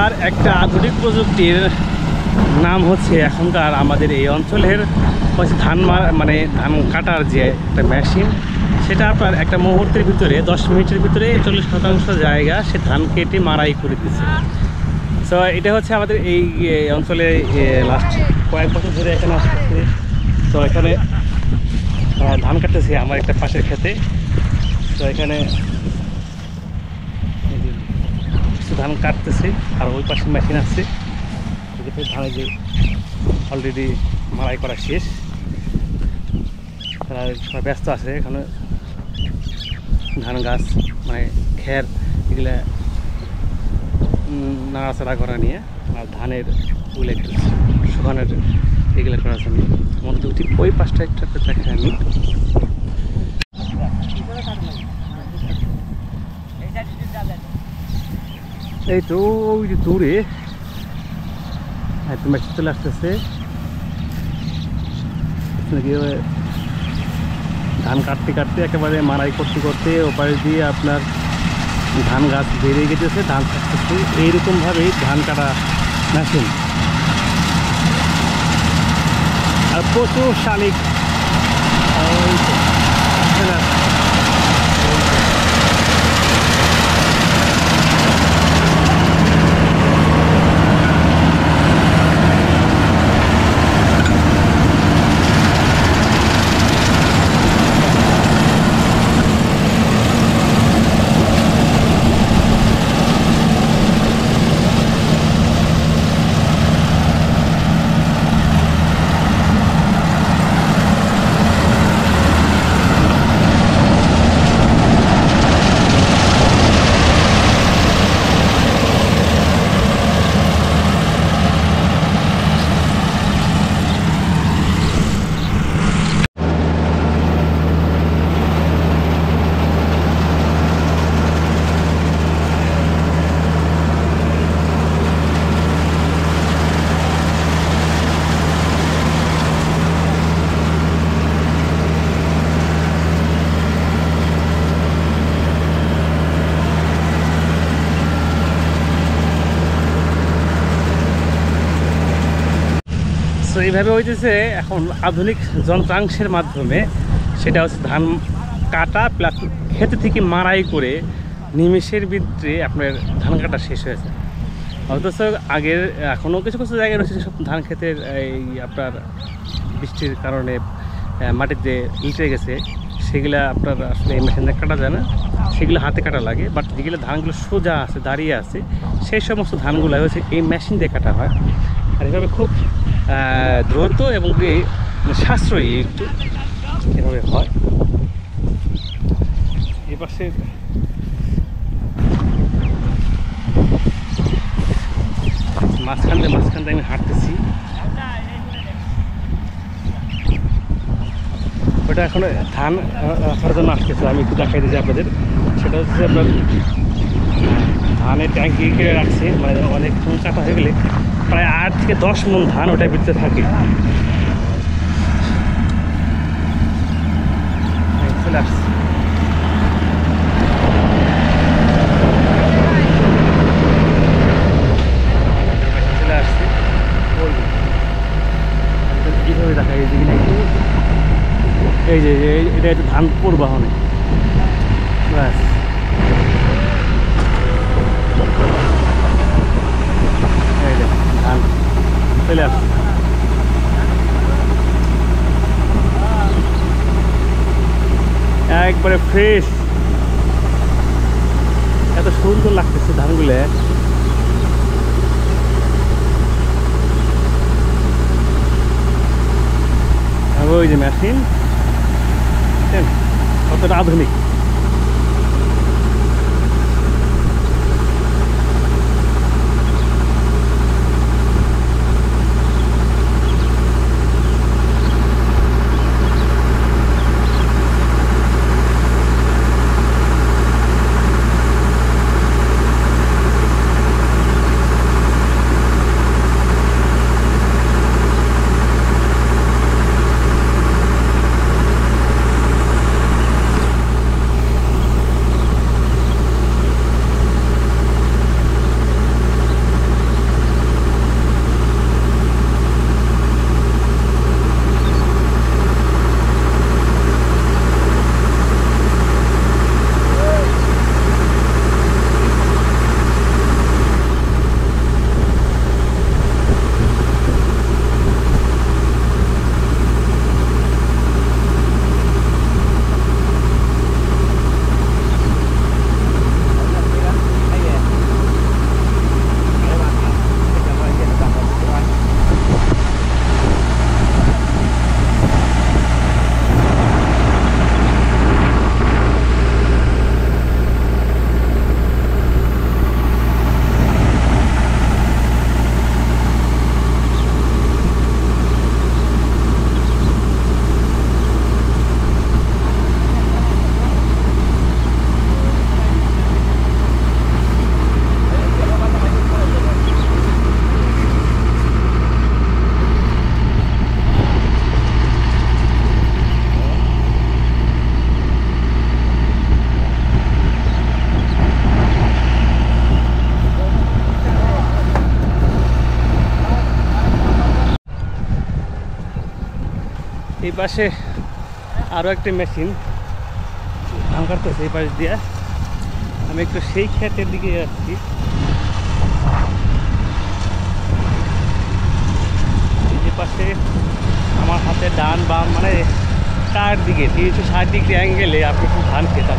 এখনকার একটা আধুনিক প্রযুক্তির নাম হচ্ছে এখনকার আমাদের এই অঞ্চলের হচ্ছে ধান কাটার যে একটা মেশিন, সেটা আপনার একটা মুহূর্তের ভিতরে 10 মিনিটের ভিতরে 40% জায়গা সে ধান কেটে মাড়াই করে দিচ্ছে। সো এটা হচ্ছে আমাদের এই অঞ্চলে লাস্ট কয়েক বছর ধরে এখানে আসতেছে। তো এখানে ধান কাটতেছে আমার একটা পাশের খেতে। তো এখানে কিছু ধান কাটতেছে আর ওই পাশে মেশিন আছে, ধানে যে অলরেডি মাড়াই করা শেষ। তারা সবাই ব্যস্ত আছে এখানে ধান গাছ খের এগুলা নাড়াচাড়া করা নিয়ে আর ধানের গুলো একটু শুকানোর এগুলো করার জন্য মধ্যে উঠি ওই পাশটা একটা দেখে আমি। এই তো ওই যে দূরে একদম মেশিন চলে আসতেছে, ধান কাটতে কাটতে একেবারে মাড়াই করতে করতে ওপারে দিয়ে আপনার ধান গাছ বেরিয়ে গেছে, ধান কাটতেছে। এইরকমভাবেই ধান কাটা মেশিন আর প্রচুর শালিক। তো এইভাবে হইতেছে এখন আধুনিক যন্ত্রাংশের মাধ্যমে, সেটা হচ্ছে ধান কাটা প্লাস ক্ষেত থেকে মাড়াই করে নিমেষের ভিতরে আপনার ধান কাটা শেষ হয়েছে। অথচ আগের এখনও কিছু কিছু জায়গায় রয়েছে সব ধান ক্ষেতের এই আপনার বৃষ্টির কারণে মাটিতে লিটে গেছে, সেগুলা আপনার আসলে এই মেশিনে কাটা যায় না, সেগুলো হাতে কাটা লাগে। বাট যেগুলো ধানগুলো সোজা আছে দাঁড়িয়ে আছে সেই সমস্ত ধানগুলো হচ্ছে এই মেশিন দিয়ে কাটা হয়। আর এভাবে খুব দ্রুত এবং সাশ্রয়ী একটু এভাবে হয়। এ পাশে মাঝখান দিয়ে আমি হাঁটতেছি, ওটা এখন ধান রাখার জন্য আসতেছে। আমি একটু দেখাই দিয়েছি আপনাদের, সেটা হচ্ছে আপনার ধানের ট্যাঙ্কি কেটে রাখছে, অনেক কাটা হয়ে গেলে প্রায় 8 থেকে 10 মণ ধান ওটার ভিতরে থাকে। চলে আসছে কীভাবে দেখা যায় কিনা একটু, এই যে এটা একটু ধান পরিবহনে ব্যাস। ধান চলে আসছে একবারে ফ্রেশ, এত সুন্দর লাগতেছে ধানগুলো। ওই যে মেশিন কতটা আধুনিক। এই পাশে আরও একটা মেশিন ধান কাটতেছে এই পাশ দিয়ে। আমি একটু সেই ক্ষেতের দিকে যাচ্ছি। এই পাশে আমার হাতে ডান বাম মানে 4 দিকে 360 ডিগ্রি অ্যাঙ্গেলে আপনি ধান ক্ষেত।